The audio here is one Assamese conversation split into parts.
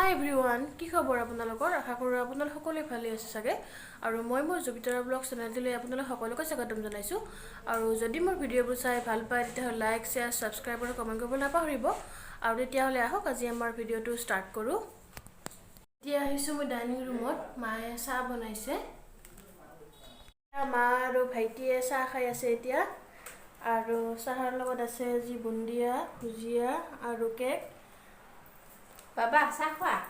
Hi everyone, কি খবৰ আপোনালোকৰ আশা কৰো আপোনালোক সকলোৱে ভালে আছে সাগে আৰু মই মোৰ জুপিটাৰ ব্লগ চেনেলটোলৈ আপোনালোক সকলোকে স্বাগতম জনাইছো আৰু যদি মোৰ ভিডিঅ'বোৰ চাই ভাল পায় তেতিয়াহ'লে লাইক শেয়াৰ সাবস্ক্ৰাইব আৰু কমেন্ট কৰিবলৈ নাপাহৰিব আৰু তেতিয়াহ'লে আহক আজি আমাৰ ভিডিঅ'টো ষ্টাৰ্ট কৰো এতিয়া আহিছো মই ডাইনিং ৰুমত মায়ে চাহ বনাইছে মা আৰু ভাইটিয়ে চাহ খাই আছে এতিয়া আৰু চাহৰ লগত আছে যি বুন্দিয়া ভুজিয়া আৰু cake Baba, sakwa.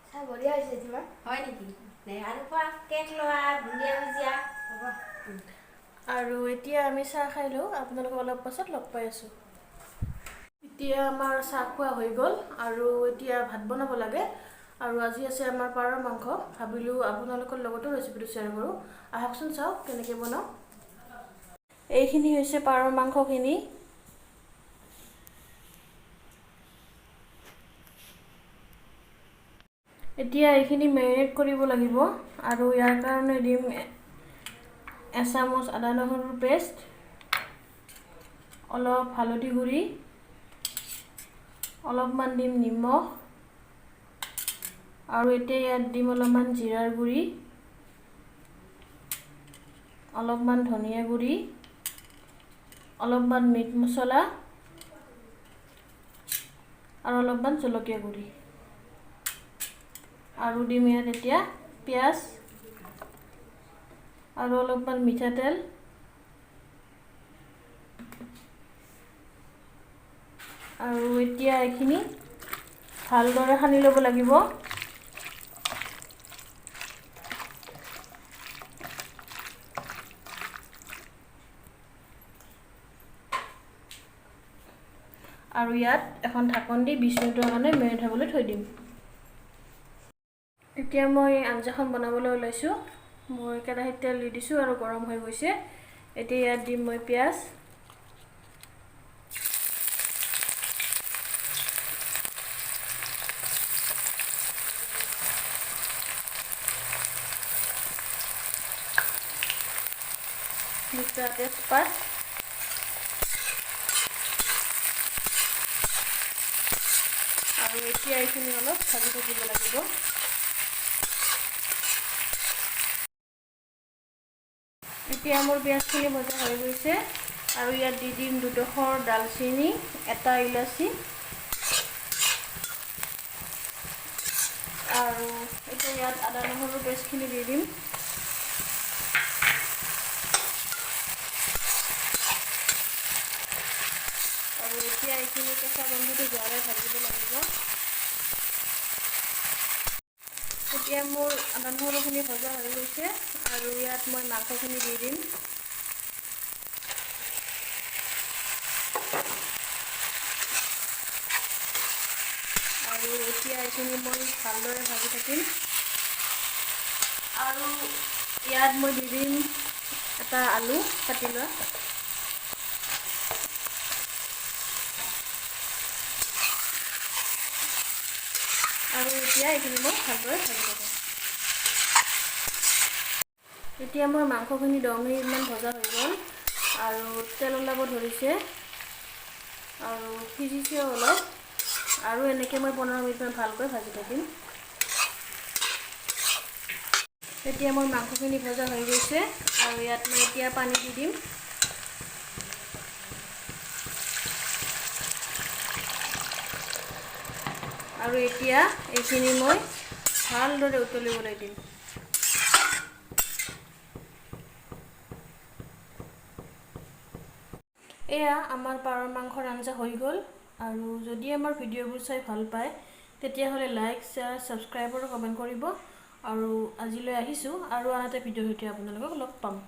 Sa boria hoise tima. Hoy niki. Ne aru kwa cake loa, bundia bhujia. Baba. আৰু এতিয়া আমি চাহ খাইলো আপোনালোক অলপ পাছত লগ পাই আছো এতিয়া আমাৰ চাহ খোৱা হৈ গল আৰু এতিয়া ভাত বনাব লাগে আৰু আজি আছে আমাৰ পাৰৰ মাংস ভাবিলো আপোনালোকৰ লগতো ৰেচিপিটো শেয়াৰ কৰো আহকচোন চাও কেনেকৈ বনাও এইখিনি হৈছে পাৰৰ মাংসখিনি এতিয়া এইখিনি মেৰিনেট কৰিব লাগিব আৰু ইয়াৰ কাৰণে দিম এচামুচ আদা নহৰুৰ পেষ্ট অলপ হালধি গুড়ি অলপমান দিম নিমখ আৰু এতিয়া ইয়াত দিম অলপমান জিৰাৰ গুড়ি অলপমান ধনিয়া গুড়ি অলপমান মিট মছলা আৰু অলপমান জলকীয়া গুড়ি আৰু দিম ইয়াত এতিয়া পিয়াজ আৰু অলপমান মিঠাতেল আৰু এতিয়া এইখিনি ভালদৰে সানি ল'ব লাগিব আৰু ইয়াত এখন ঢাকন দি 20 মিনিটৰ কাৰণে মেৰিনেট হ'বলৈ থৈ দিম এতিয়া মই আঞ্জাখন বনাবলৈ ওলাইছো মই কেৰাহীত তেল দি দিছো আৰু গৰম হৈ গৈছে এতিয়া ইয়াত দিম মই পিয়াজ দুটা তেজপাত আৰু এতিয়া এইখিনি অলপ ভাজি থাকিব লাগিব এতিয়া মোৰ পিয়াজখিনি ভজা হৈ গৈছে আৰু ইয়াত দি দিম দুডোখৰ দালচিনি এটা ইলাচি আৰু এতিয়া ইয়াত আদা নহৰুৰ পেষ্টখিনি দি দিম আৰু এতিয়া এইখিনি কেঁচা গন্ধটো যোৱালৈ ভাজিব লাগিব এতিয়া মোৰ আদা নহৰুখিনি ভজা হৈ গৈছে আৰু ইয়াত মই মাংসখিনি দি দিম আৰু এতিয়া এইখিনি মই ভালদৰে ভাজি থাকিম আৰু ইয়াত মই দি দিম এটা আলু কাটি লোৱা আৰু এতিয়া এইখিনি মই ভালদৰে ভাজি থাকিম এতিয়া মোৰ মাংসখিনি 10 মিনিটমান ভজা হৈ গ'ল আৰু তেল ওলাব ধৰিছে আৰু সিজিছে অলপ আৰু এনেকৈ মই 15 মিনিটমান ভালকৈ ভাজি থাকিম এতিয়া মোৰ মাংসখিনি ভজা হৈ গৈছে আৰু ইয়াত মই এতিয়া পানী দি দিম আৰু এতিয়া এইখিনি মই ভালদৰে উতলিবলৈ দিম এয়া আমাৰ পাৰৰ মাংসৰ আঞ্জা হৈ গ'ল আৰু যদি আমাৰ ভিডিঅ'বোৰ চাই ভাল পায় তেতিয়াহ'লে লাইক শেয়াৰ সাবস্ক্ৰাইব আৰু কমেন্ট কৰিব আৰু আজিলৈ আহিছো আৰু আন এটা ভিডিঅ'ৰ সৈতে আপোনালোকক লগ পাম